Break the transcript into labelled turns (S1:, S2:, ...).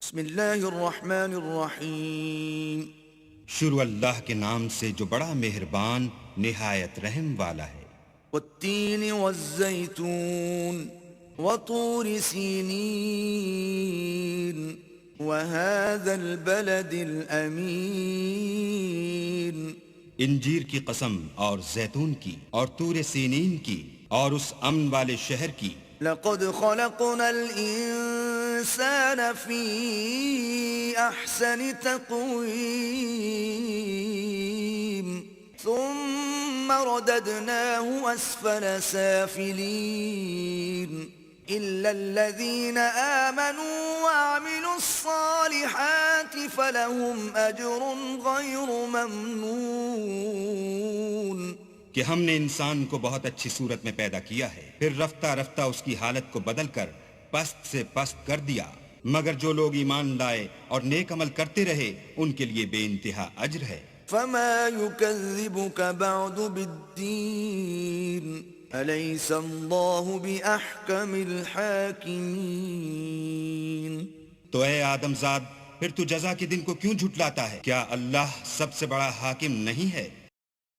S1: بسم اللہ الرحمن الرحیم.
S2: شروع اللہ کے نام سے جو بڑا مہربان نہایت رحم والا ہے.
S1: والتین والزیتون وطور سینین وهذا البلد الامین.
S2: انجیر کی قسم اور زیتون کی اور طور سینین کی اور اس امن والے شہر کی.
S1: لقد خلقنا الانسان فی احسن تقویم ثم رددناه اسفل سافلین إلا الذين آمنوا وعملوا الصالحات فلهم أجر غير ممنون.
S2: کہ ہم نے انسان کو بہت اچھی صورت میں پیدا کیا ہے، پھر رفتہ رفتہ اس کی حالت کو بدل کر پست سے پست کر دیا، مگر جو لوگ ایمان لائے اور نیک عمل کرتے رہے ان کے لیے بے انتہا اجر ہے.
S1: فما يكذبك بعد بالدين أليس الله بأحكم الحاكمين.
S2: تو اے آدم زاد، پھر تو جزا کے دن کو کیوں جھٹلاتا ہے؟ کیا اللہ سب سے بڑا حاکم نہیں ہے؟